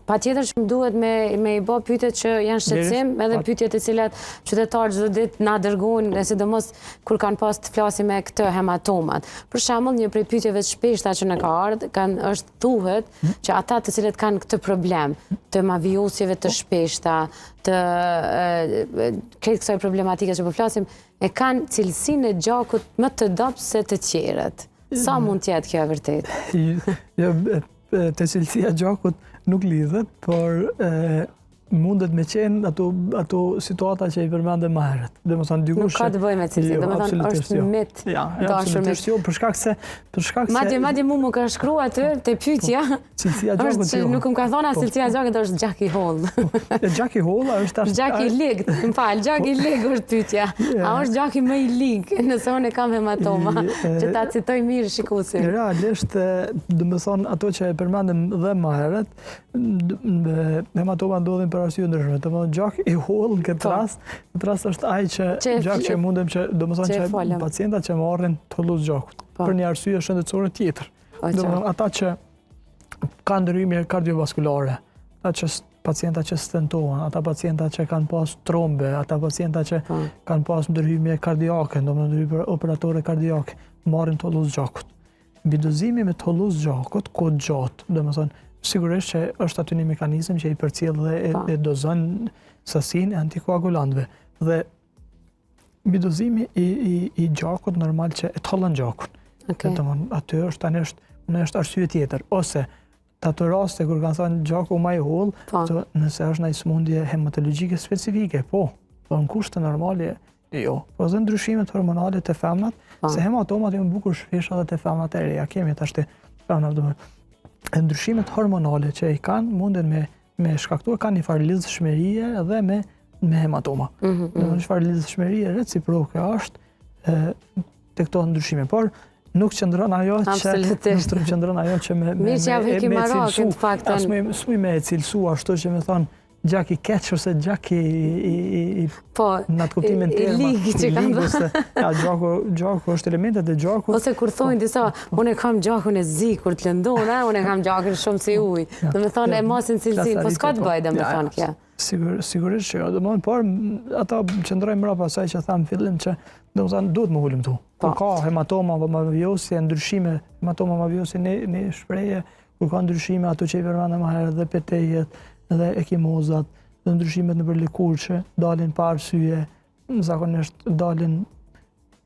patjetër që më duhet me i bë pyetjet që janë shqetësim, edhe pyetjet e cilat qytetarët çdo ditë na dërgojnë, sidomos kur kanë pas të flasim me këtë hematomat. Për shembull, një prej pyetjeve të shpeshta që na ka ardhur është thuhet që ata të cilët kanë këtë problem të mavijosjeve të shpeshta, të këtë kësaj problematike që po flasim, e kanë cilësinë e gjakut më të dobët se të tjerët. Sa mund të jetë kjo e vërtetë? Jo, te cilësia e gjakut nuk lidhet, por mundet me qenë ato situata që i përmendëm më herët. Nuk ka të bëjë me cilësi, domethënë është mit dashur me. Për shkak se Madje mu më ka shkruar aty te pyetja. Cilësia e gjakut nuk më ka thonë as cilësia e gjakut është gjak i holl. Gjak i holl është gjak i ligë, më fal, gjak i ligë është pyetja. A është gjaki më i ligë nëse unë kam hematoma? Që ta citoj mirë shikuesin. Realisht, domethënë ato që e përmendëm dhe më herët, hematoma ndodhin për arsye ndryshme. Domethënë gjak i holl në këtë rast është ai gjak që mundem që domethënë që pacientat që marrin tollues gjakut për një arsye shëndetësore tjetër. Domethënë ata që kanë ndryshime kardiovaskulare, pacienta që stentohen, ata pacienta që kanë pas trombe, ata pacienta që kanë pas ndryshime kardiake, domethënë ndryshime operatore kardiake, marrin tollues gjakut. Mbidozimi me tollues gjakut kohë gjatë, domethënë sigurisht që është aty një mekanizëm që i përcjell dhe e dozon sasinë e antikoagulantëve. Dhe mbidozimi i gjakut normal që e thollën gjakun. Aty është arsye tjetër. Ose ato raste kur kanë thënë gjaku më i holl, nëse është ndaj sëmundje hematologjike specifike, po në kushte normale jo. Po dhe ndryshimet hormonale të femnat, se hematomat janë bukur shpesh edhe të femnat e reja. Kemi tash të femnat ndryshimet hormonale që i kanë mundet me shkaktuar kanë një farë lidhshmërie edhe me hematoma. Një farë lidhshmërie reciproke është te këto ndryshime, por nuk qëndron ajo që me cilësu ashtu që me thonë gjak i keq ose gjak i në atë kuptimin terma. I ligë që kanë dhënë. Gjaku është elementet e gjakut. Ose kur thonë disa, unë e kam gjakun e zi kur të lëndon, unë e kam gjakun shumë si ujë. Do me thonë e mosin cilësin, po s'ka të bëjë do me thonë kja. Sigurisht që jo, por ata qëndrojnë mbrapa asaj që thamë fillim që do të thonë duhet më ulëm tu. Kur ka hematoma mavijose, ndryshime, hematoma mavijose në shprehje, kur ka ndryshime ato që i përmendëm më herët dhe petejet, dhe ekimozat, dhe ndryshimet në për lëkurë dalin pa arsye, zakonisht dalin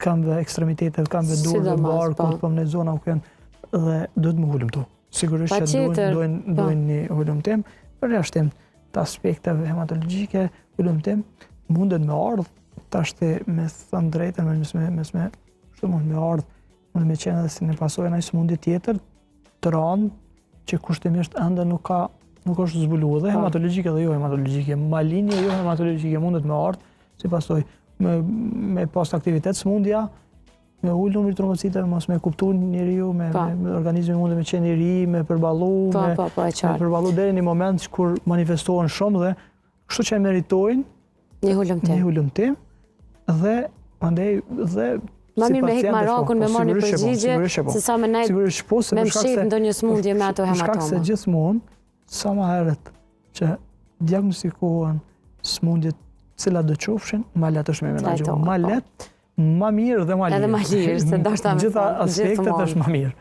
këmbëve ekstremitetet, këmbëve durve, barkut, po në zona ku janë, dhe duhet më ulëm tu. Sigurisht që dojnë një ulëmtim, për jashtim të aspekteve hematologjike, ulëmtim mundet me ardhë, tashti me thënë drejtën, mund me ardhë, mund me qenë edhe si në pasojë në sëmundje tjetër, të ranë, që kushtimisht ende nuk është zbuluar dhe hematologjike dhe jo hematologjike. Malinje jo hematologjike mundet me ardhë, si pasoj me pas aktivitet sëmundja, me ullë numri trombociteve, mos me kuptu njeriu, me organizmi mundet me qenë i ri, me përballu deri në një moment kur manifestohen shumë dhe kështu që meritojnë një ulëmtim dhe pandej dhe ma mirë me hek Marakun me marrë një përgjigje, se sa me nejt me mshif ndonjë sëmundje me ato hematoma. Shkak se gjithmonë, sa më herët që diagnostikohen sëmundjet cilat do qofshin, ma letë është me menaxhu. Ma letë, ma mirë dhe ma lirë. Edhe ma lirë, se ndoshta me gjitha aspektet është ma mirë.